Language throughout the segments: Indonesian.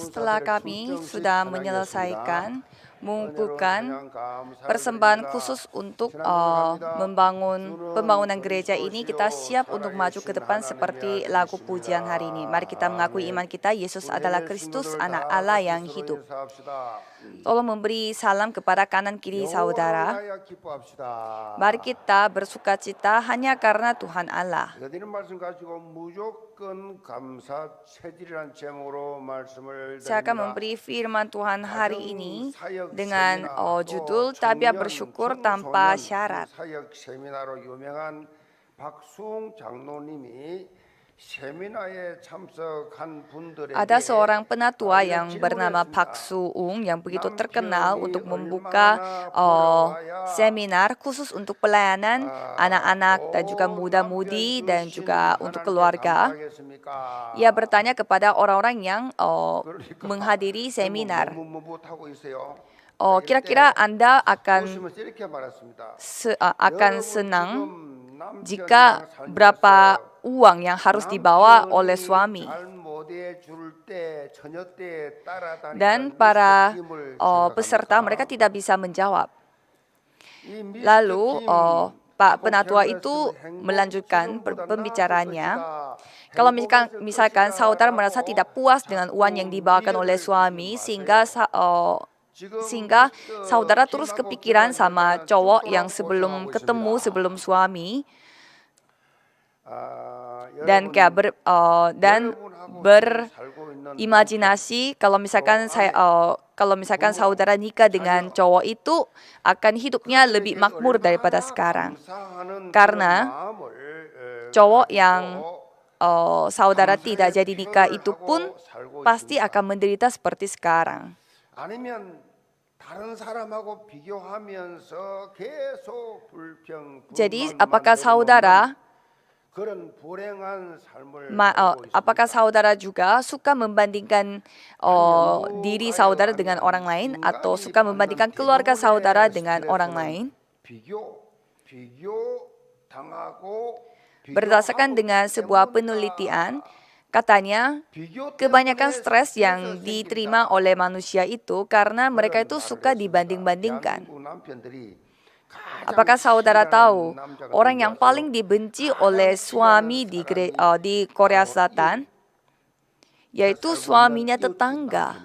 Setelah kami sudah menyelesaikan mengumpulkan persembahan khusus untuk pembangunan gereja ini, kita siap untuk maju ke depan seperti lagu pujian hari ini. Mari kita mengakui iman kita, Yesus adalah Kristus, Anak Allah yang hidup. Tolong memberi salam kepada kanan kiri saudara. Mari kita bersukacita hanya karena Tuhan Allah. Saya akan memberi firman Tuhan hari ini dengan judul Tabiat Bersyukur Tanpa Syarat. Ada seorang penatua yang bernama Pak Suung yang begitu terkenal untuk membuka seminar khusus untuk pelayanan anak-anak dan juga muda-mudi dan juga untuk keluarga. Ia bertanya kepada orang-orang yang menghadiri seminar, kira-kira Anda akan senang jika berapa uang yang harus dibawa oleh suami. Dan para peserta mereka tidak bisa menjawab. Lalu Pak Penatua itu melanjutkan pembicaraannya. Kalau misalkan saudara merasa tidak puas dengan uang yang dibawakan oleh suami sehingga saudara terus kepikiran sama cowok yang sebelum suami dan berimajinasi kalau misalkan saudara nikah dengan cowok itu akan hidupnya lebih makmur daripada sekarang. Karena cowok yang saudara tidak jadi nikah itu pun pasti akan menderita seperti sekarang. Jadi apakah saudara juga suka membandingkan diri saudara dengan orang lain atau suka membandingkan keluarga saudara dengan orang lain? Berdasarkan dengan sebuah penelitian, katanya kebanyakan stres yang diterima oleh manusia itu karena mereka itu suka dibanding-bandingkan. Apakah saudara tahu orang yang paling dibenci oleh suami di Korea Selatan yaitu suaminya tetangga?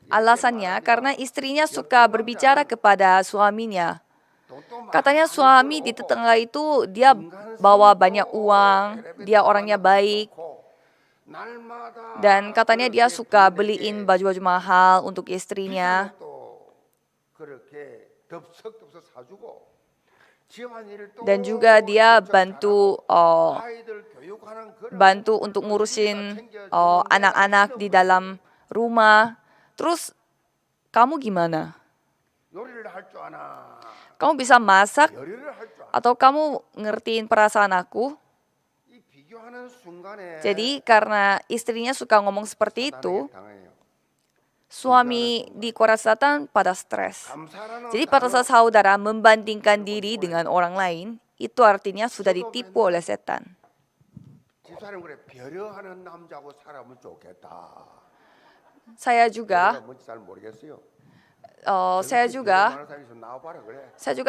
Alasannya karena istrinya suka berbicara kepada suaminya. Katanya suami di tetangga itu dia bawa banyak uang, dia orangnya baik. Dan katanya dia suka beliin baju-baju mahal untuk istrinya. Dan juga dia bantu untuk ngurusin anak-anak di dalam rumah. Terus kamu gimana? Kamu bisa masak atau kamu ngertiin perasaan aku? Jadi karena istrinya suka ngomong seperti itu, suami di Korea Selatan pada stres. Jadi pada saat saudara membandingkan diri dengan orang lain, itu artinya sudah ditipu oleh setan. Saya juga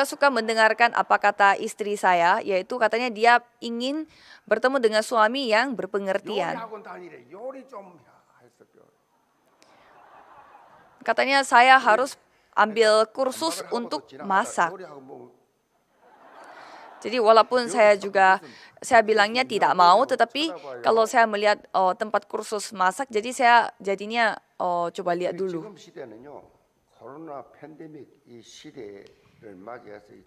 suka mendengarkan apa kata istri saya, yaitu katanya dia ingin bertemu dengan suami yang berpengertian. Katanya saya harus ambil kursus untuk masak. Jadi walaupun saya bilangnya tidak mau, tetapi kalau saya melihat tempat kursus masak, jadi saya jadinya coba lihat dulu.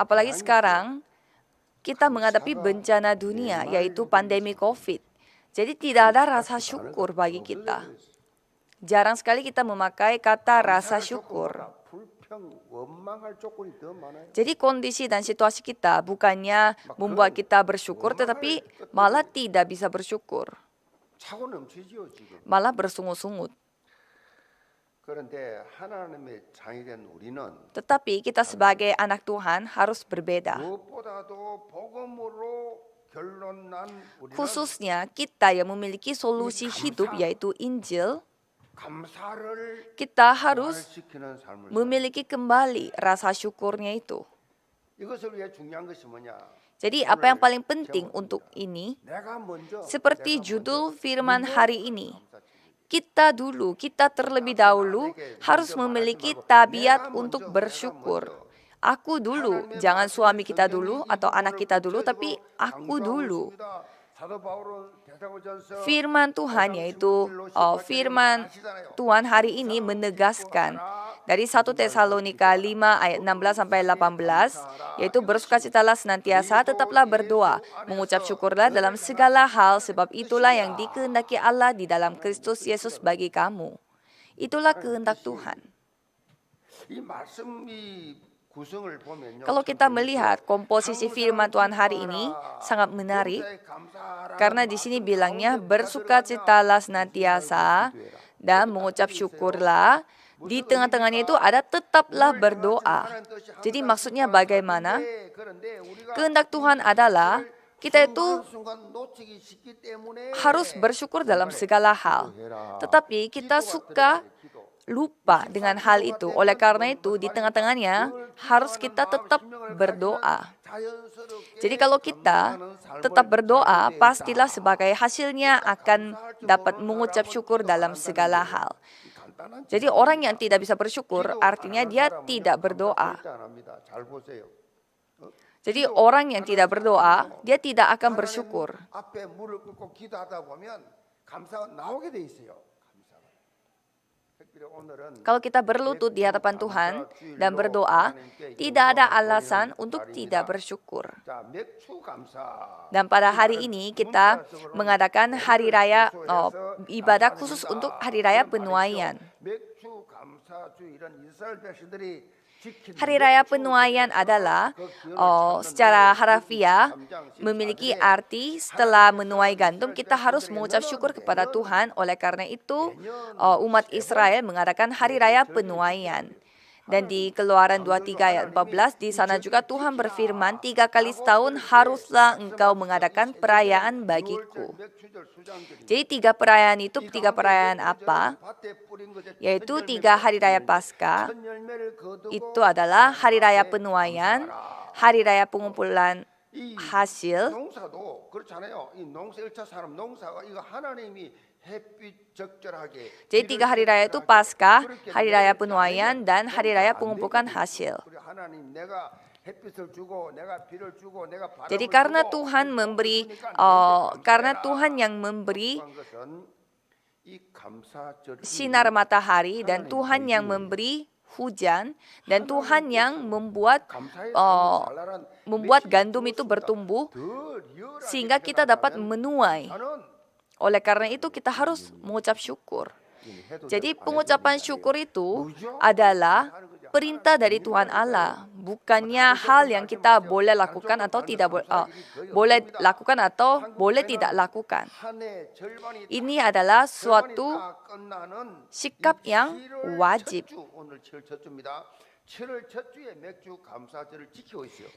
Apalagi sekarang kita menghadapi bencana dunia, yaitu pandemi COVID. Jadi tidak ada rasa syukur bagi kita. Jarang sekali kita memakai kata rasa syukur. Jadi kondisi dan situasi kita bukannya membuat kita bersyukur, tetapi malah tidak bisa bersyukur. Malah bersungut-sungut. 그런데 하나님의 자녀된 우리는 Tetapi kita sebagai anak Tuhan harus berbeda. 무엇보다도 복음으로 결론난 우리는 Khususnya kita yang memiliki solusi hidup yaitu Injil, 감사를 kita harus 부활시키는 삶을 memiliki kembali rasa syukurnya itu. 이것을 위해 중요한 것이 뭐냐? Jadi apa yang paling penting untuk ini, 내가 먼저 seperti judul firman hari ini, kita terlebih dahulu harus memiliki tabiat untuk bersyukur. Aku dulu, jangan suami kita dulu atau anak kita dulu, tapi aku dulu. Firman Tuhan yaitu firman Tuhan hari ini menegaskan dari 1 Tesalonika 5 ayat 16 sampai 18, yaitu bersukacitalah senantiasa, tetaplah berdoa, mengucap syukurlah dalam segala hal, sebab itulah yang dikehendaki Allah di dalam Kristus Yesus bagi kamu. Itulah kehendak Tuhan. 이 말씀이 구성을 보면요. Kalau kita melihat komposisi firman Tuhan hari ini sangat menarik, karena di sini bilangnya bersukacitalah senantiasa dan mengucap syukurlah. Di tengah-tengahnya itu ada tetaplah berdoa. Jadi maksudnya bagaimana? Kehendak Tuhan adalah kita itu harus bersyukur dalam segala hal. Tetapi kita suka lupa dengan hal itu. Oleh karena itu di tengah-tengahnya harus kita tetap berdoa. Jadi kalau kita tetap berdoa, pastilah sebagai hasilnya akan dapat mengucap syukur dalam segala hal. Jadi orang yang tidak bisa bersyukur artinya dia tidak berdoa. Jadi orang yang tidak berdoa, dia tidak akan bersyukur. Kalau kita berlutut di hadapan Tuhan dan berdoa, tidak ada alasan untuk tidak bersyukur. Dan pada hari ini kita mengadakan hari raya ibadah khusus untuk hari raya penuaian. Hari raya penuaian adalah secara harafiah memiliki arti setelah menuai gandum kita harus mengucap syukur kepada Tuhan. Oleh karena itu umat Israel mengadakan hari raya penuaian. Dan di Keluaran 23 ayat 14 di sana juga Tuhan berfirman, 3 kali setahun haruslah engkau mengadakan perayaan bagiku. Jadi 3 perayaan itu 3 perayaan apa? Yaitu 3 hari raya Paskah. Itu adalah hari raya penuaian, hari raya pengumpulan hasil. Jadi 3 hari raya itu Paskah, hari raya penuaian, dan hari raya pengumpulan hasil. Jadi karena Tuhan memberi, karena Tuhan yang memberi sinar matahari dan Tuhan yang memberi hujan dan Tuhan yang membuat gandum itu bertumbuh sehingga kita dapat menuai. Oleh karena itu kita harus mengucap syukur. Jadi pengucapan syukur itu adalah perintah dari Tuhan Allah, bukannya hal yang kita boleh lakukan atau tidak boleh lakukan atau boleh tidak lakukan. Ini adalah suatu sikap yang wajib.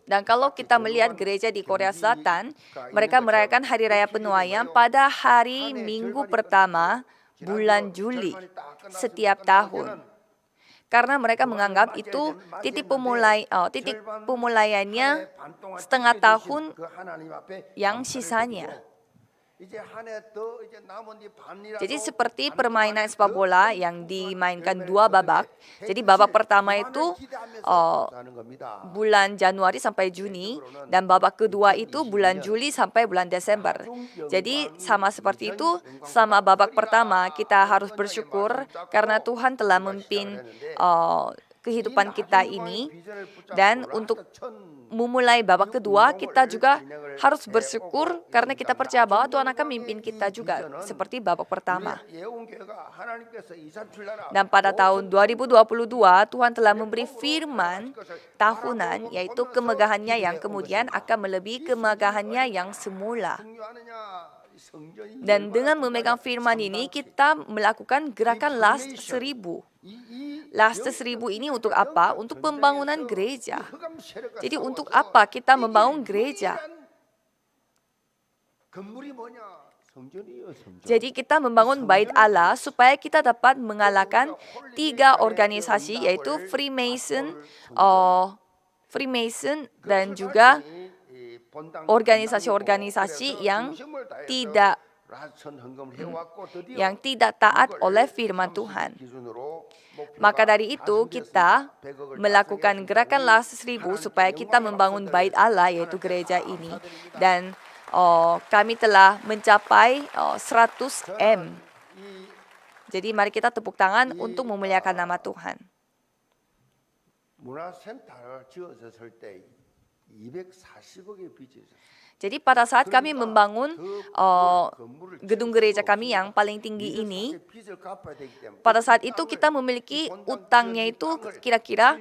Dan kalau kita melihat gereja di Korea Selatan, mereka merayakan hari raya penuaian pada hari Minggu pertama bulan Juli setiap tahun. Karena mereka menganggap itu titik pemulaiannya setengah tahun yang sisanya. Jadi seperti permainan sepak bola yang dimainkan 2 babak. Jadi babak pertama itu bulan Januari sampai Juni dan babak kedua itu bulan Juli sampai bulan Desember. Jadi sama seperti itu, sama babak pertama kita harus bersyukur karena Tuhan telah memimpin kehidupan kita ini, dan untuk memulai babak kedua kita juga harus bersyukur karena kita percaya bahwa Tuhan akan memimpin kita juga seperti babak pertama. Dan pada tahun 2022 Tuhan telah memberi firman tahunan, yaitu kemegahannya yang kemudian akan melebihi kemegahannya yang semula. Dan dengan memegang firman ini kita melakukan gerakan last 1000. Last 1.000 ini untuk apa? Untuk pembangunan gereja. Jadi untuk apa kita membangun gereja? Jadi kita membangun bait Allah supaya kita dapat mengalahkan 3 organisasi yaitu Freemason dan juga organisasi-organisasi yang tidak taat oleh firman Tuhan. Maka dari itu kita melakukan gerakan Last 1.000 supaya kita membangun bait Allah yaitu gereja ini. Dan kami telah mencapai 100 M. Jadi mari kita tepuk tangan untuk memuliakan nama Tuhan. Jadi pada saat kami membangun gedung gereja kami yang paling tinggi ini, pada saat itu kita memiliki utangnya itu kira-kira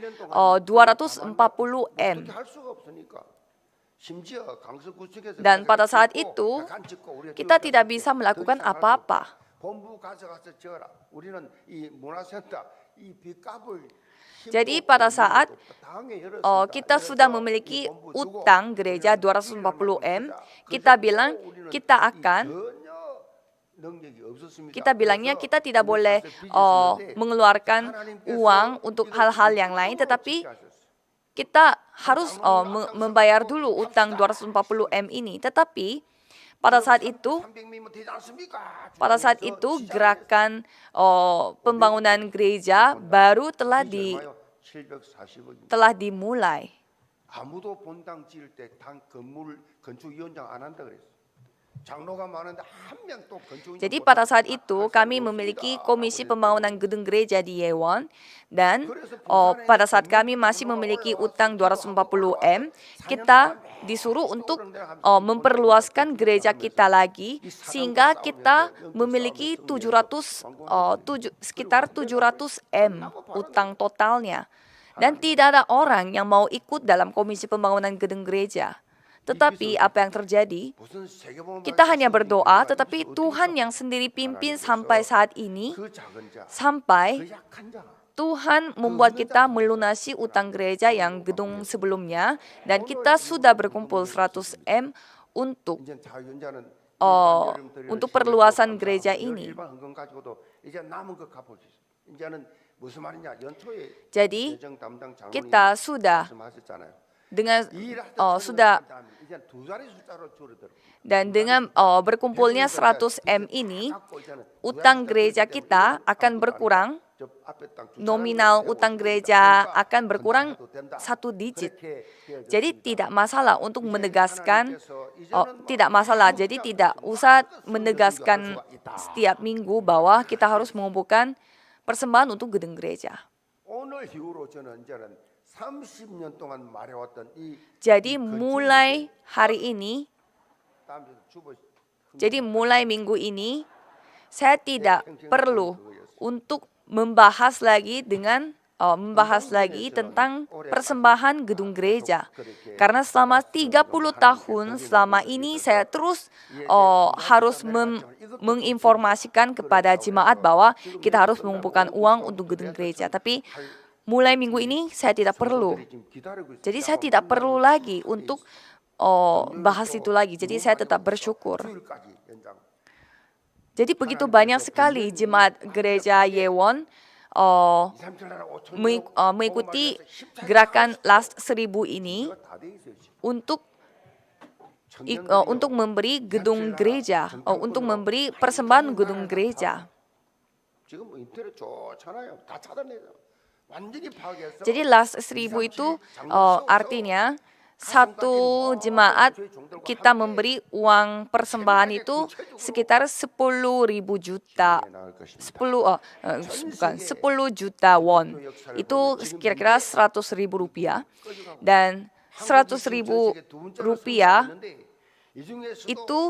240 M. Dan pada saat itu kita tidak bisa melakukan apa-apa. Jadi pada saat kita sudah memiliki utang gereja 240 M, kita bilangnya kita tidak boleh mengeluarkan uang untuk hal-hal yang lain, tetapi kita harus membayar dulu utang 240 M ini. Tetapi pada saat itu gerakan pembangunan gereja baru telah dimulai. Jadi pada saat itu kami memiliki komisi pembangunan gedung gereja di Yewon, dan pada saat kami masih memiliki utang 240 M, kita disuruh untuk memperluaskan gereja kita lagi sehingga kita memiliki sekitar 700 M utang totalnya. Dan tidak ada orang yang mau ikut dalam komisi pembangunan gedung gereja. Tetapi apa yang terjadi? Kita hanya berdoa, tetapi Tuhan yang sendiri pimpin sampai saat ini, sampai Tuhan membuat kita melunasi utang gereja yang gedung sebelumnya, dan kita sudah berkumpul 100 M untuk perluasan gereja ini. Jadi kita sudah dengan berkumpulnya 100 M ini, utang gereja kita akan berkurang, nominal utang gereja akan berkurang 1 digit. Jadi tidak masalah untuk menegaskan, jadi tidak usah menegaskan setiap minggu bahwa kita harus mengumpulkan persembahan untuk gedung gereja. Jadi mulai hari ini, mulai minggu ini, saya tidak perlu untuk membahas lagi tentang persembahan gedung gereja. Karena selama 30 tahun selama ini saya terus harus menginformasikan kepada jemaat bahwa kita harus mengumpulkan uang untuk gedung gereja. Tapi mulai minggu ini saya tidak perlu. Jadi saya tidak perlu lagi untuk bahas itu lagi. Jadi saya tetap bersyukur. Jadi begitu banyak sekali jemaat gereja Yewon mengikuti gerakan Last 1.000 ini untuk memberi gedung gereja, untuk memberi persembahan gedung gereja. Jadi Last 1.000 itu artinya satu jemaat kita memberi uang persembahan itu sekitar 10 juta won. Itu kira-kira 100.000 rupiah. Dan 100.000 rupiah itu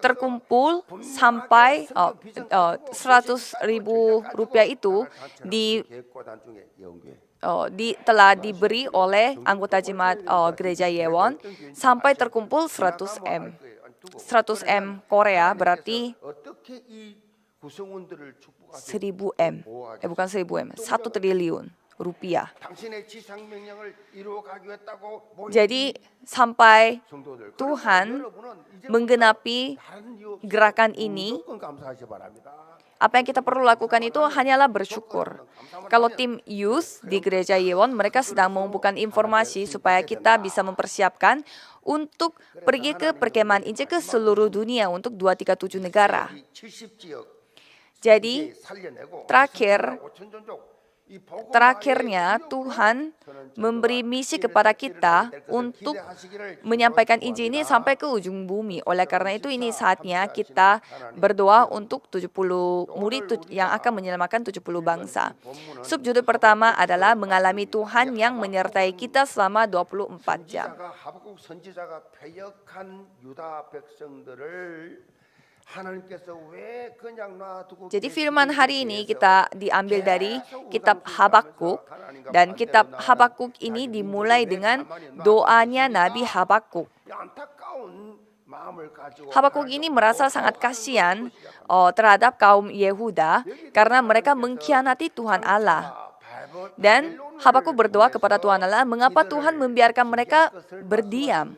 terkumpul sampai 100.000 rupiah itu telah diberi oleh anggota jemaat gereja Yewon sampai terkumpul 100 M. 100 M Korea berarti 1000 M. Bukan 1000 M, 1 triliun rupiah. 당신의 지상 명령을 이루어 가기로 했다고 모인 Jadi sampai 성도들. Tuhan 여러분은 이제부터 menggenapi 다른 이유 없이 gerakan ini, 무조건 감사하시 바랍니다. apa yang kita perlu lakukan itu hanyalah bersyukur. Kalau tim youth di gereja Yewon, mereka sedang mengumpulkan informasi supaya kita bisa mempersiapkan untuk pergi ke perkemahan Injil ke seluruh dunia untuk 237 negara. 70지역 Jadi 살려내고 terakhir 5천 종족 이 복음 terakhirnya Tuhan memberi misi kepada kita untuk menyampaikan Injil ini sampai ke ujung bumi. Oleh karena itu ini saatnya kita berdoa untuk 70 murid yang akan menyelamatkan 70 bangsa. Subjudul pertama adalah mengalami Tuhan yang menyertai kita selama 24 jam. 선지자가 하박국 선지자가 패역한 유다 백성들을 하나님께서 왜 그냥 놔두고 Jadi firman hari ini kita diambil dari kitab Habakuk, dan kitab Habakuk ini dimulai dengan doanya Nabi Habakuk. 안타까운 마음을 가지고 Habakuk ini merasa sangat kasihan terhadap kaum Yehuda karena mereka mengkhianati Tuhan Allah. Dan Habakuk berdoa kepada Tuhan Allah, mengapa Tuhan membiarkan mereka berdiam?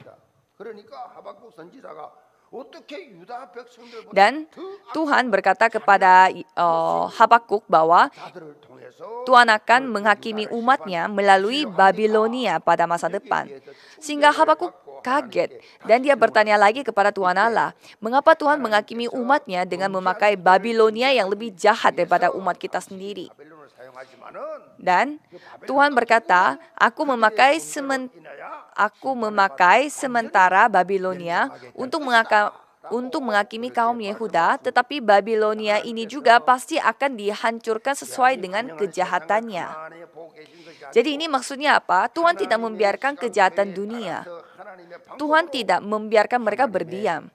그러니까 하박국 선지자가 어떻게 유다 백성들보다 Dan Tuhan berkata kepada Habakuk bahwa 자들을 통해서 Tuhan akan menghakimi umatnya melalui Babilonia pada masa depan. Sehingga Habakuk kaget dan dia bertanya lagi kepada Tuhan Allah, mengapa Tuhan menghakimi umatnya dengan memakai Babilonia yang lebih jahat daripada umat kita sendiri? 바벨론을 사용하지만은 Dan Tuhan berkata, aku memakai sementara Babilonia untuk menghakimi kaum Yehuda, tetapi Babilonia ini juga pasti akan dihancurkan sesuai dengan kejahatannya. Jadi ini maksudnya apa? Tuhan tidak membiarkan kejahatan dunia. Tuhan tidak membiarkan mereka berdiam,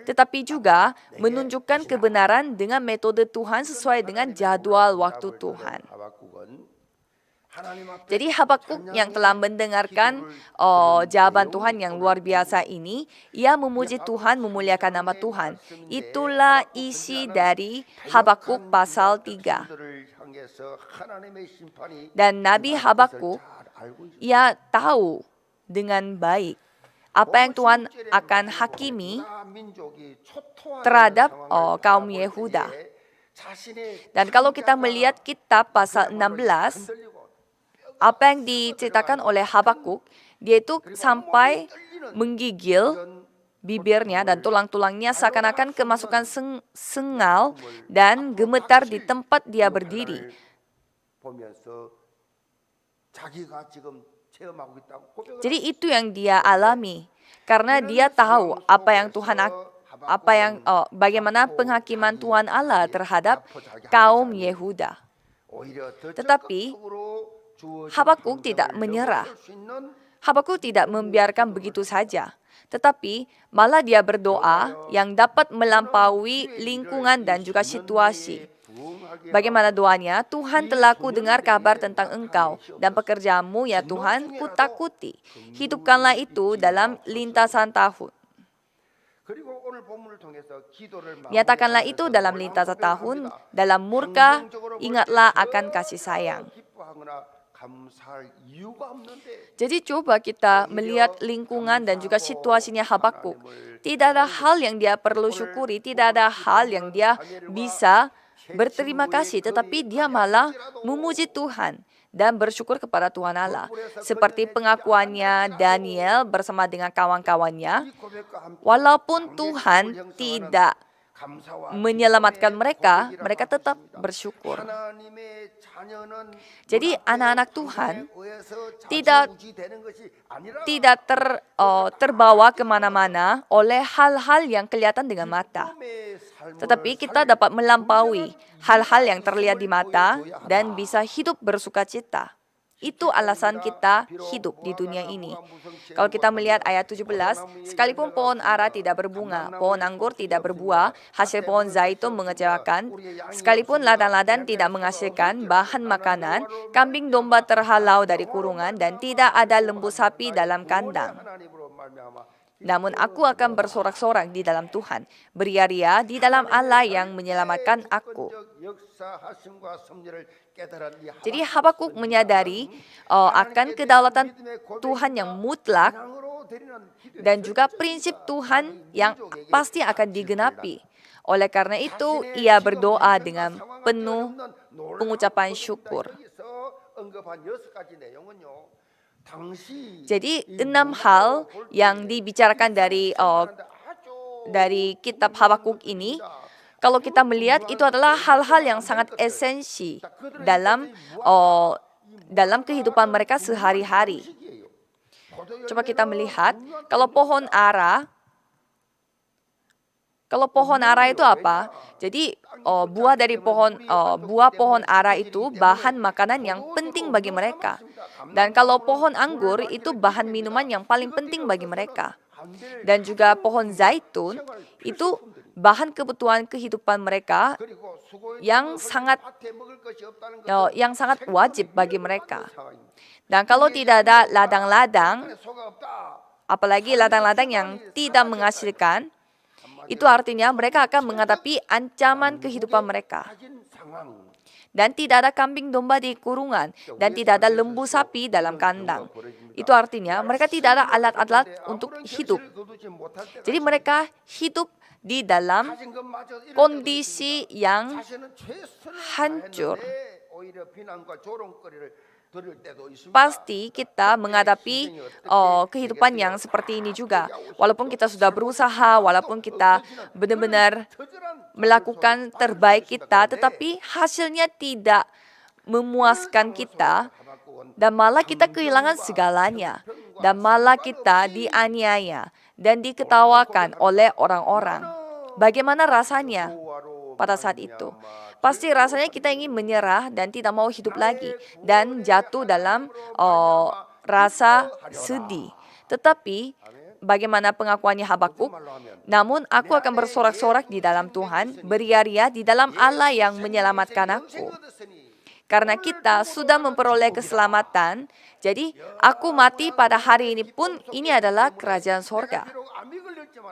tetapi juga menunjukkan kebenaran dengan metode Tuhan sesuai dengan jadwal waktu Tuhan. Jadi Habakuk yang telah mendengarkan jawaban Tuhan yang luar biasa ini, ia memuji Tuhan, memuliakan nama Tuhan. Itulah isi dari Habakuk pasal 3. Dan Nabi Habakuk, ia tahu dengan baik apa yang Tuhan akan hakimi terhadap kaum Yehuda. Dan kalau kita melihat kitab pasal 16, apa yang diceritakan oleh Habakuk, dia itu sampai menggigil bibirnya dan tulang-tulangnya seakan-akan kemasukan sengal dan gemetar di tempat dia berdiri. Jadi itu yang dia alami karena dia tahu bagaimana penghakiman Tuhan Allah terhadap kaum Yehuda. Tetapi Habakuk tidak menyerah. Habakuk tidak membiarkan begitu saja, tetapi malah dia berdoa yang dapat melampaui lingkungan dan juga situasi. Bagaimana doanya? Tuhan telah kudengar kabar tentang engkau dan pekerjaanmu ya Tuhan, kutakuti. Hidupkanlah itu dalam lintasan tahun. Nyatakanlah itu dalam lintasan tahun, dalam murka, ingatlah akan kasih sayang. Jadi coba kita melihat lingkungan dan juga situasinya Habakuk. Tidak ada hal yang dia perlu syukuri, tidak ada hal yang dia bisa berterima kasih, tetapi dia malah memuji Tuhan dan bersyukur kepada Tuhan Allah. Seperti pengakuannya Daniel bersama dengan kawan-kawannya, walaupun Tuhan tidak menyelamatkan mereka, mereka tetap bersyukur. Jadi anak-anak Tuhan tidak terbawa kemana-mana oleh hal-hal yang kelihatan dengan mata. Tetapi kita dapat melampaui hal-hal yang terlihat di mata dan bisa hidup bersukacita. Itu alasan kita hidup di dunia ini. Kalau kita melihat ayat 17, sekalipun pohon ara tidak berbunga, pohon anggur tidak berbuah, hasil pohon zaitun mengecewakan, sekalipun ladang-ladang tidak menghasilkan bahan makanan, kambing domba terhalau dari kurungan, dan tidak ada lembu sapi dalam kandang. Namun aku akan bersorak-sorak di dalam Tuhan, beria-ria di dalam Allah yang menyelamatkan aku. Jadi Habakuk menyadari akan kedaulatan Tuhan yang mutlak dan juga prinsip Tuhan yang pasti akan digenapi. Oleh karena itu, ia berdoa dengan penuh pengucapan syukur. Jadi 6 hal yang dibicarakan dari kitab Habakuk ini, kalau kita melihat itu adalah hal-hal yang sangat esensi dalam kehidupan mereka sehari-hari. Coba kita melihat, kalau pohon ara itu apa? Jadi buah pohon ara itu bahan makanan yang penting bagi mereka. Dan kalau pohon anggur itu bahan minuman yang paling penting bagi mereka. Dan juga pohon zaitun itu bahan kebutuhan kehidupan mereka yang sangat wajib bagi mereka. Dan kalau tidak ada ladang-ladang, apalagi ladang-ladang yang tidak menghasilkan, itu artinya mereka akan menghadapi ancaman kehidupan mereka. Dan tidak ada kambing domba di kurungan, dan tidak ada lembu sapi dalam kandang. Itu artinya mereka tidak ada alat-alat untuk hidup. Jadi mereka hidup di dalam kondisi yang hancur. Pasti kita menghadapi kehidupan yang seperti ini juga. Walaupun kita sudah berusaha, walaupun kita benar-benar melakukan terbaik kita, tetapi hasilnya tidak memuaskan kita, dan malah kita kehilangan segalanya, dan malah kita dianiaya dan diketawakan oleh orang-orang. Bagaimana rasanya pada saat itu? Pasti rasanya kita ingin menyerah dan tidak mau hidup lagi dan jatuh dalam rasa sedih. Tetapi bagaimana pengakuannya Habakuk? Namun aku akan bersorak-sorak di dalam Tuhan, beria-ria di dalam Allah yang menyelamatkan aku. Karena kita sudah memperoleh keselamatan, jadi aku mati pada hari ini pun ini adalah kerajaan sorga.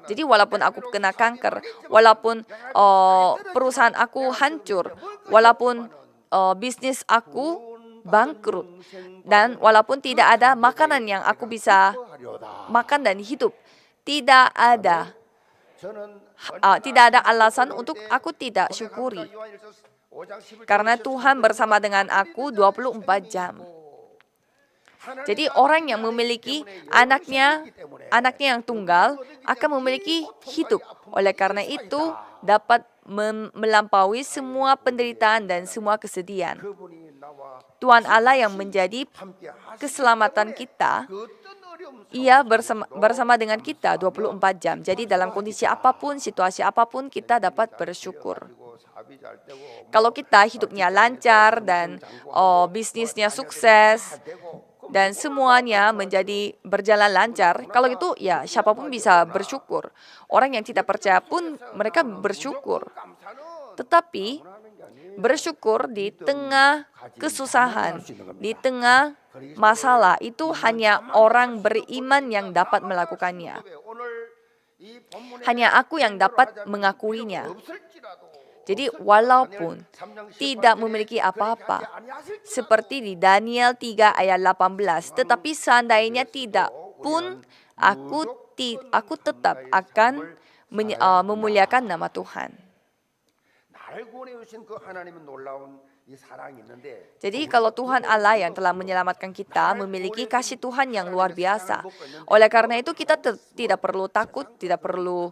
Jadi walaupun aku kena kanker, walaupun perusahaan aku hancur, walaupun bisnis aku bangkrut, dan walaupun tidak ada makanan yang aku bisa makan dan hidup, tidak ada alasan untuk aku tidak syukuri. Karena Tuhan bersama dengan aku 24 jam. Jadi orang yang memiliki anaknya yang tunggal akan memiliki hidup. Oleh karena itu dapat melampaui semua penderitaan dan semua kesedihan. Tuhan Allah yang menjadi keselamatan kita, ia bersama dengan kita 24 jam. Jadi dalam kondisi apapun, situasi apapun, kita dapat bersyukur. Kalau kita hidupnya lancar dan bisnisnya sukses, dan semuanya menjadi berjalan lancar, kalau itu ya siapapun bisa bersyukur. Orang yang tidak percaya pun mereka bersyukur. Tetapi bersyukur di tengah kesusahan, di tengah masalah, itu hanya orang beriman yang dapat melakukannya. Hanya aku yang dapat mengakuinya. Jadi walaupun tidak memiliki apa-apa, seperti di Daniel 3 ayat 18, tetapi seandainya tidak pun, aku tetap akan memuliakan nama Tuhan. Jadi kalau Tuhan Allah yang telah menyelamatkan kita memiliki kasih Tuhan yang luar biasa. Oleh karena itu kita tidak perlu takut, tidak perlu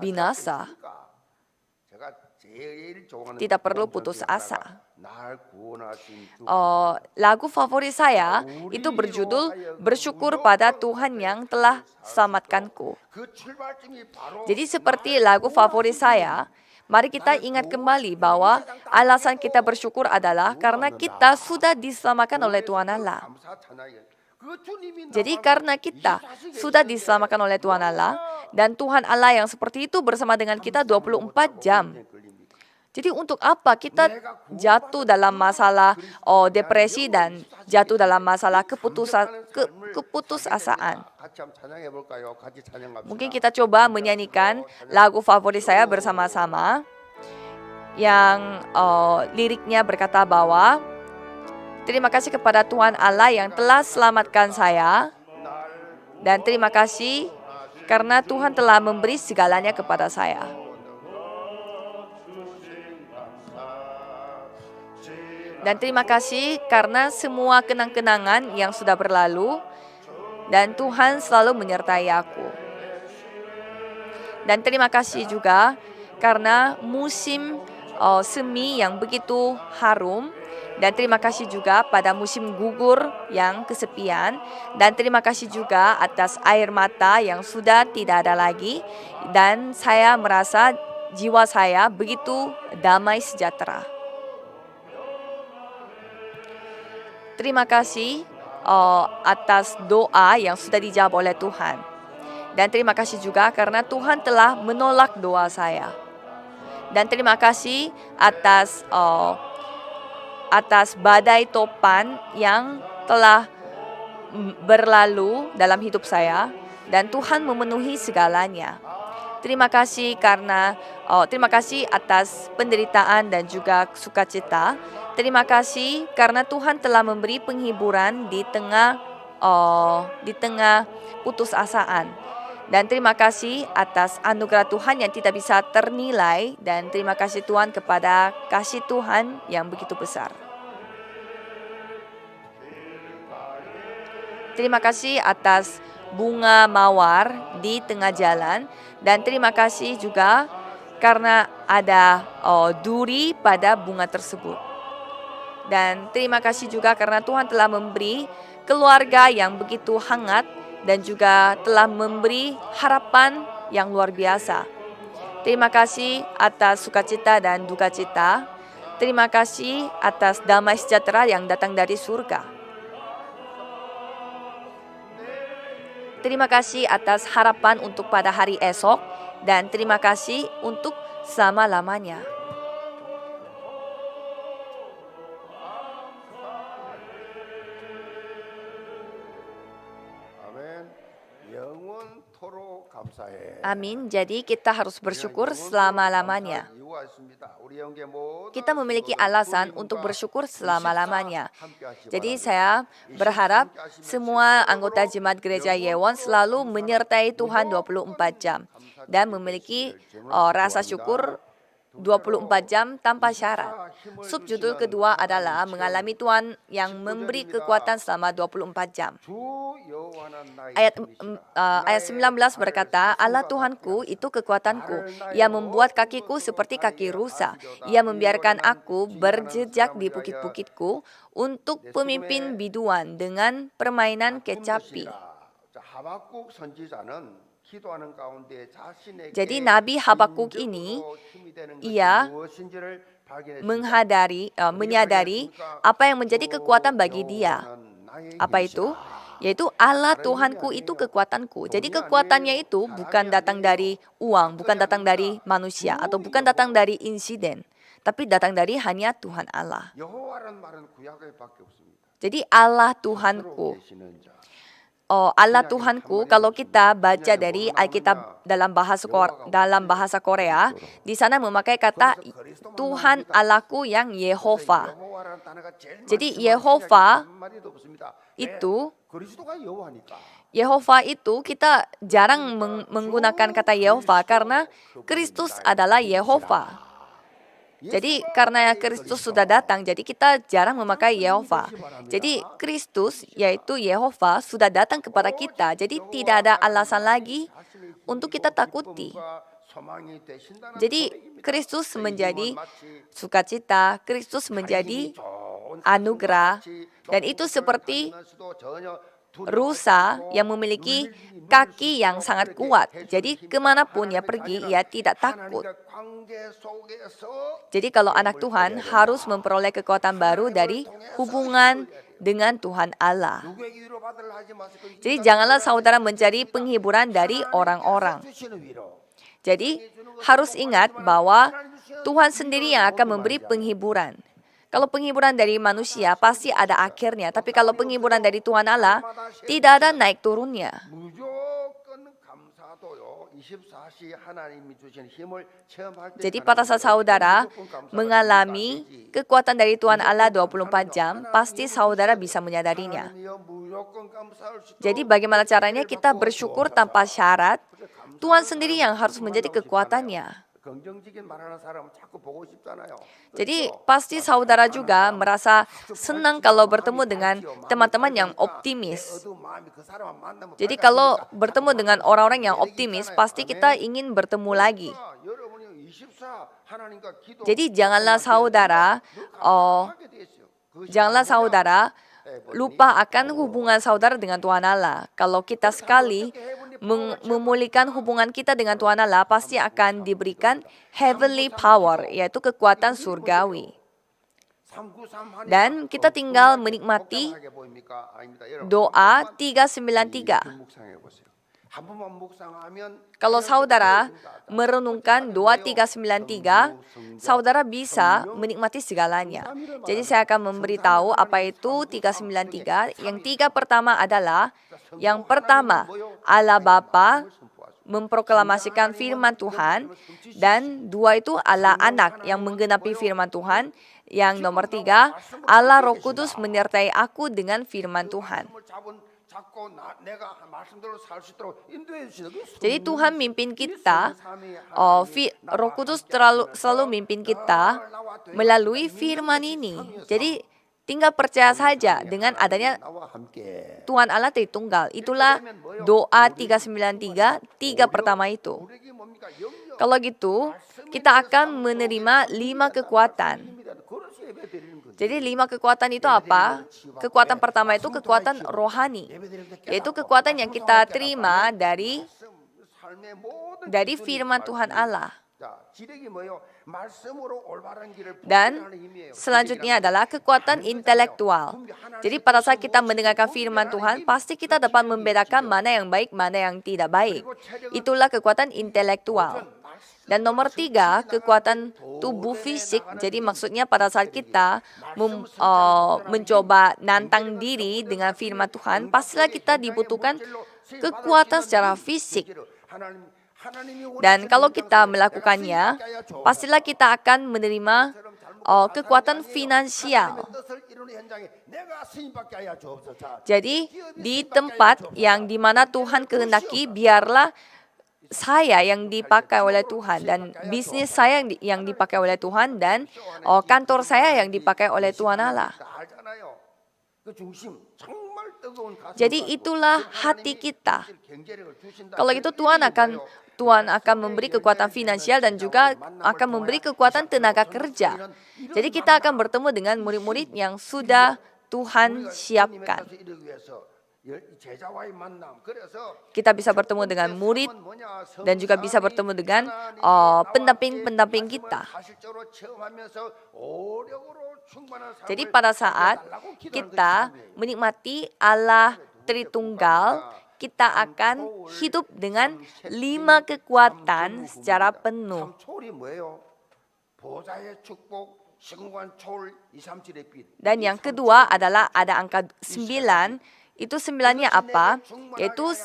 binasa. Tidak perlu putus asa. Lagu favorit saya itu berjudul Bersyukur pada Tuhan yang telah selamatkanku. Jadi seperti lagu favorit saya, mari kita ingat kembali bahwa alasan kita bersyukur adalah karena kita sudah diselamatkan oleh Tuhan Allah. Jadi karena kita sudah diselamatkan oleh Tuhan Allah, dan Tuhan Allah yang seperti itu bersama dengan kita 24 jam. Jadi untuk apa kita jatuh dalam masalah depresi dan jatuh dalam masalah keputusasaan? 같이 한번 찬양해 볼까요? 같이 찬양합시다. Mungkin kita coba menyanyikan lagu favorit saya bersama-sama yang liriknya berkata bahwa terima kasih kepada Tuhan Allah yang telah selamatkan saya dan terima kasih karena Tuhan telah memberi segalanya kepada saya. Dan terima kasih karena semua kenang-kenangan yang sudah berlalu dan Tuhan selalu menyertai aku. Dan terima kasih juga karena musim semi yang begitu harum. Dan terima kasih juga pada musim gugur yang kesepian. Dan terima kasih juga atas air mata yang sudah tidak ada lagi. Dan saya merasa jiwa saya begitu damai sejahtera. Terima kasih atas doa yang sudah dijawab oleh Tuhan. Dan terima kasih juga karena Tuhan telah menolak doa saya. Dan terima kasih atas badai topan yang telah berlalu dalam hidup saya. Dan Tuhan memenuhi segalanya. Terima kasih atas penderitaan dan juga sukacita. Terima kasih karena Tuhan telah memberi penghiburan di tengah putusasaan. Dan terima kasih atas anugerah Tuhan yang tidak bisa ternilai. Dan terima kasih Tuhan kepada kasih Tuhan yang begitu besar. Terima kasih atas bunga mawar di tengah jalan. Dan terima kasih juga karena ada duri pada bunga tersebut. Dan terima kasih juga karena Tuhan telah memberi keluarga yang begitu hangat dan juga telah memberi harapan yang luar biasa. Terima kasih atas sukacita dan dukacita. Terima kasih atas damai sejahtera yang datang dari surga. Terima kasih atas harapan untuk pada hari esok dan terima kasih untuk selama-lamanya. Amin. Jadi kita harus bersyukur selama-lamanya. Kita memiliki alasan untuk bersyukur selama-lamanya. Jadi saya berharap semua anggota Jemaat Gereja Yewon selalu menyertai Tuhan 24 jam dan memiliki rasa syukur 24 jam tanpa syarat. Subjudul kedua adalah mengalami Tuhan yang memberi kekuatan selama 24 jam. Ayat 19 berkata, Allah Tuhanku itu kekuatanku. Ia membuat kakiku seperti kaki rusa. Ia membiarkan aku berjejak di bukit-bukitku untuk pemimpin biduan dengan permainan kecapi. Jadi Nabi Habakuk ini, ia menyadari apa yang menjadi kekuatan bagi dia. Apa itu? Yaitu Allah Tuhanku itu kekuatanku. Jadi kekuatannya itu bukan datang dari uang, bukan datang dari manusia, atau bukan datang dari insiden, tapi datang dari hanya Tuhan Allah. Jadi Allah Tuhanku. Allah Tuhanku, kalau kita baca dari Alkitab dalam bahasa Korea, di sana memakai kata Tuhan Allahku yang Yehova. Jadi Yehova itu kita jarang menggunakan kata Yehova karena Kristus adalah Yehova. Jadi karena Kristus sudah datang, jadi kita jarang memakai Yehova. Jadi Kristus yaitu Yehova sudah datang kepada kita. Jadi tidak ada alasan lagi untuk kita takuti. Jadi Kristus menjadi sukacita, Kristus menjadi anugerah, dan itu seperti rusa yang memiliki kaki yang sangat kuat. Jadi kemanapun ia pergi, ia tidak takut. Jadi kalau anak Tuhan harus memperoleh kekuatan baru dari hubungan dengan Tuhan Allah. Jadi janganlah saudara mencari penghiburan dari orang-orang. Jadi harus ingat bahwa Tuhan sendiri yang akan memberi penghiburan. Kalau penghiburan dari manusia pasti ada akhirnya, tapi kalau penghiburan dari Tuhan Allah tidak ada naik turunnya. 무조건 감사도요. 24시 하나님이 주신 힘을 체험할 때 Jadi pada saat saudara mengalami kekuatan dari Tuhan Allah 24 jam, pasti saudara bisa menyadarinya. Jadi bagaimana caranya kita bersyukur tanpa syarat? Tuhan sendiri yang harus menjadi kekuatannya. 긍정적인 말하는 사람은 자꾸 보고 싶잖아요. Jadi pasti saudara juga merasa senang kalau bertemu dengan teman-teman yang optimis. 어두운 마음이 그 사람만 만나면 Jadi kalau bertemu dengan orang-orang yang optimis, pasti kita ingin bertemu lagi. 여러분이 24 하나님과 기도 Jadi janganlah saudara 하게 돼 있어요. 그것이 Janganlah saudara lupa akan hubungan saudara dengan Tuhan Allah. Kalau kita sekali memulihkan hubungan kita dengan Tuhan Allah, pasti akan diberikan heavenly power, yaitu kekuatan surgawi. 393 Dan kita tinggal menikmati 복잡하게 보입니까? 아닙니다. 여러분. doa 393. 묵상해 보세요. 한 번만 묵상하면 Kalau saudara merenungkan doa 393, saudara bisa menikmati segalanya. Jadi saya akan memberitahu apa itu 393. Yang tiga pertama adalah, yang pertama, Allah Bapa memproklamasikan firman Tuhan, dan dua itu Allah Anak yang menggenapi firman Tuhan. Yang nomor tiga, Allah Roh Kudus menyertai aku dengan firman Tuhan. Jadi Tuhan mimpin kita, Roh Kudus selalu mimpin kita melalui firman ini. Jadi tinggal percaya saja dengan adanya Tuhan Allah Tritunggal. Itulah doa 393, tiga pertama itu. Kalau gitu, kita akan menerima 5 kekuatan. Jadi 5 kekuatan itu apa? Kekuatan pertama itu kekuatan rohani, yaitu kekuatan yang kita terima dari firman Tuhan Allah. Dan selanjutnya adalah kekuatan intelektual. Jadi pada saat kita mendengarkan firman Tuhan, pasti kita dapat membedakan mana yang baik, mana yang tidak baik. Itulah kekuatan intelektual. Dan nomor 3, kekuatan tubuh fisik. Jadi maksudnya pada saat kita mencoba nantang diri dengan firman Tuhan, pastilah kita dibutuhkan kekuatan secara fisik. Dan kalau kita melakukannya, pastilah kita akan menerima kekuatan finansial. Jadi di tempat yang dimana Tuhan kehendaki, biarlah saya yang dipakai oleh Tuhan, dan bisnis saya yang dipakai oleh Tuhan, dan kantor saya yang dipakai oleh Tuhan Allah. Jadi itulah hati kita. Kalau itu Tuhan akan memberi kekuatan finansial dan juga akan memberi kekuatan tenaga kerja. Jadi kita akan bertemu dengan murid-murid yang sudah Tuhan siapkan. Kita bisa bertemu dengan murid dan juga bisa bertemu dengan pendamping-pendamping kita. Jadi pada saat kita menikmati Allah Tritunggal, kita akan hidup dengan 5 kekuatan secara penuh. Dan yang kedua adalah ada angka 9. Itu 9-nya apa? Yaitu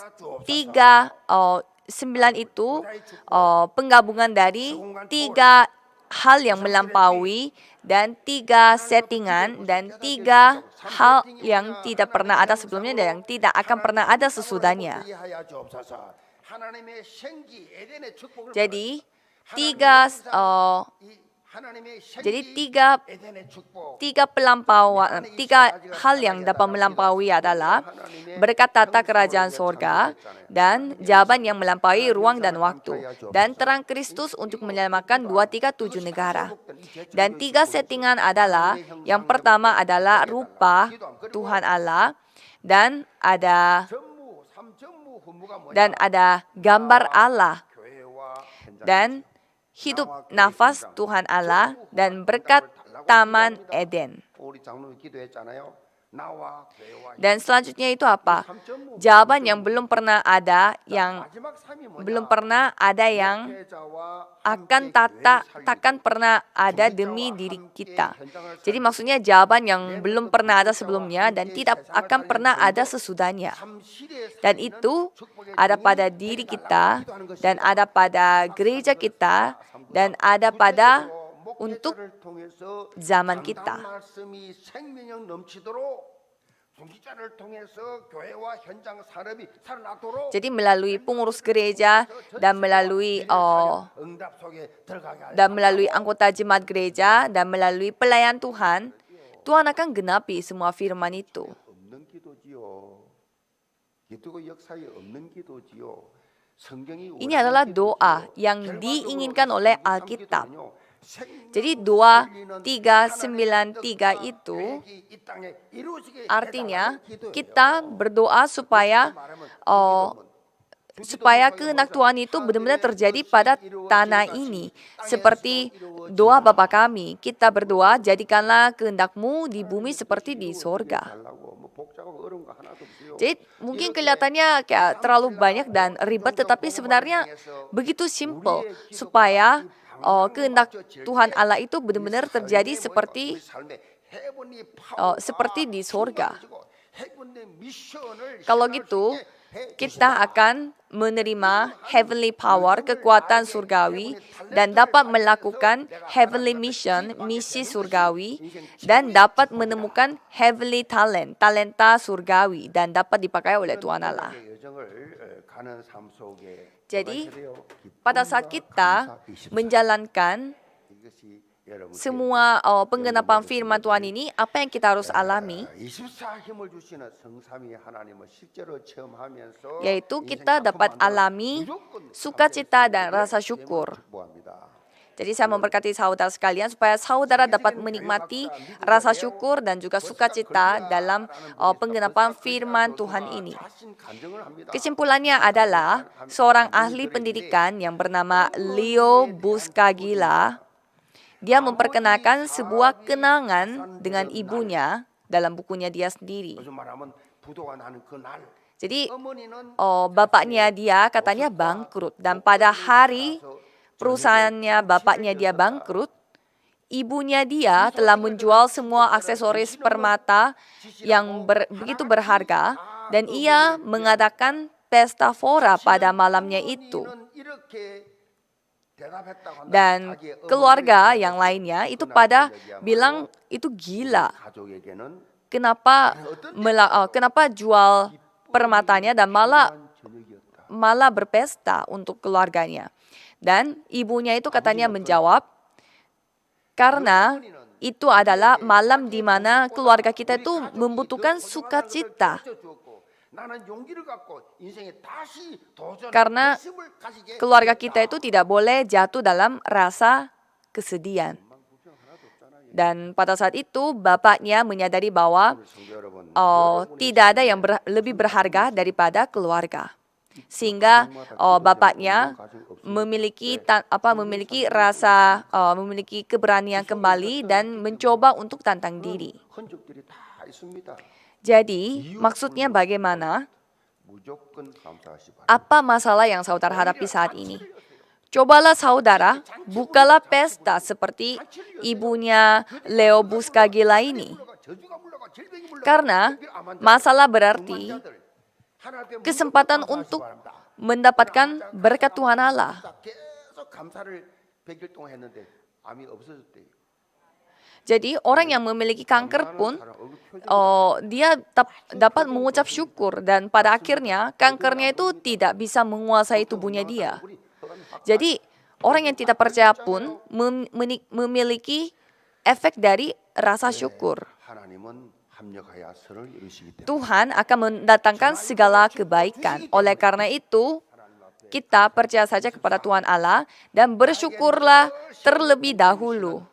9 itu penggabungan dari 3 hal yang melampaui, dan 3 settingan, dan 3 hal yang tidak pernah ada sebelumnya dan yang tidak akan pernah ada sesudahnya. Jadi tiga hal yang dapat melampaui adalah berkat tata kerajaan sorga, dan jawaban yang melampaui ruang dan waktu, dan terang Kristus untuk menyelamatkan 237 negara. Dan 3 settingan adalah, yang pertama adalah rupa Tuhan Allah, dan ada gambar Allah, dan hidup nafas Tuhan Allah, dan berkat Taman Eden. 나와 교회와 Dan selanjutnya itu apa? Jawaban yang belum pernah ada, yang 마지막 삶이 뭐냐? belum pernah ada yang 목회자와 akan 함께 교회를 살리고 takkan pernah ada demi diri kita. Jadi maksudnya jawaban yang belum pernah ada sebelumnya dan tidak akan pernah ada sesudahnya. 참실에 Dan 살리는 itu 축복의 ada 종이 pada diri 되달라고 kita 기도하는 것이다. dan ada pada gereja kita dan ada pada untuk 목회자를 통해서 zaman kita. 담담 말씀이 생명력 넘치도록 중직자를 통해서 교회와 현장 산업이 살아나도록 Jadi melalui pengurus gereja dan melalui 응답 속에 들어가게 하여 dan melalui anggota jemaat gereja dan melalui pelayan Tuhan, Tuhan akan genapi semua firman itu. 없는 기도지요. 기도가 역사에 없는 기도지요. 성경이 Ini adalah doa yang diinginkan oleh Alkitab. Jadi doa 393 itu artinya kita berdoa supaya kehendak Tuhan itu benar-benar terjadi pada tanah ini. Seperti doa Bapa kami, kita berdoa jadikanlah kehendak-Mu di bumi seperti di sorga. Jadi mungkin kelihatannya kayak terlalu banyak dan ribet, tetapi sebenarnya begitu simple supaya kehendak Tuhan Allah itu benar-benar terjadi seperti di sorga. Kalau gitu, kita akan menerima heavenly power, kekuatan surgawi, dan dapat melakukan heavenly mission, misi surgawi, dan dapat menemukan heavenly talent, talenta surgawi, dan dapat dipakai oleh Tuhan Allah. Jadi, pada saat kita menjalankan semua penggenapan firman Tuhan ini, apa yang kita harus alami? Yaitu kita dapat alami sukacita dan rasa syukur. Jadi saya memberkati saudara sekalian supaya saudara dapat menikmati rasa syukur dan juga sukacita dalam penggenapan firman Tuhan ini. Kesimpulannya adalah seorang ahli pendidikan yang bernama Leo Buscaglia, dia memperkenalkan sebuah kenangan dengan ibunya dalam bukunya dia sendiri. Jadi bapaknya dia katanya bangkrut, dan pada hari perusahaannya bapaknya dia bangkrut, ibunya dia telah menjual semua aksesoris permata yang begitu berharga, dan ia mengadakan pesta fora pada malamnya itu. Dan keluarga yang lainnya itu pada bilang itu gila. Kenapa jual permatanya dan malah berpesta untuk keluarganya. Dan ibunya itu katanya menjawab, karena itu adalah malam di mana keluarga kita itu membutuhkan sukacita. Karena keluarga kita itu tidak boleh jatuh dalam rasa kesedihan. Dan pada saat itu bapaknya menyadari bahwa tidak ada yang lebih berharga daripada keluarga. Sehingga bapaknya memiliki keberanian kembali dan mencoba untuk tantang diri. Jadi maksudnya bagaimana? Apa masalah yang saudara hadapi saat ini? Cobalah saudara, bukalah pesta seperti ibunya Leo Buscaglia ini. Karena masalah berarti kesempatan untuk mendapatkan berkat Tuhan Allah. Jadi orang yang memiliki kanker pun dia dapat mengucap syukur, dan pada akhirnya kankernya itu tidak bisa menguasai tubuhnya dia. Jadi orang yang tidak percaya pun memiliki efek dari rasa syukur. Tuhan akan mendatangkan segala kebaikan. Oleh karena itu, kita percaya saja kepada Tuhan Allah dan bersyukurlah terlebih dahulu.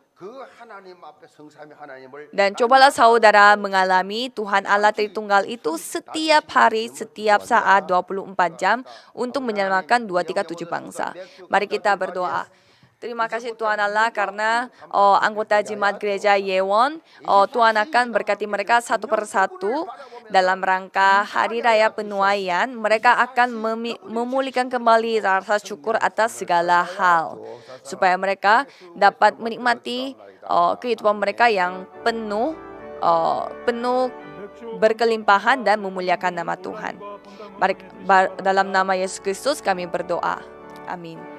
Dan cobalah saudara mengalami Tuhan Allah Tritunggal itu setiap hari, setiap saat, 24 jam untuk menyelamatkan 237 bangsa. Mari kita berdoa. Terima kasih Tuhan Allah karena anggota jemaat gereja Yewon, Tuhan akan berkati mereka satu persatu dalam rangka Hari Raya Penuaian. Mereka akan memulihkan kembali rasa syukur atas segala hal, supaya mereka dapat menikmati kehidupan mereka yang penuh berkelimpahan dan memuliakan nama Tuhan. Dalam nama Yesus Kristus kami berdoa. Amin.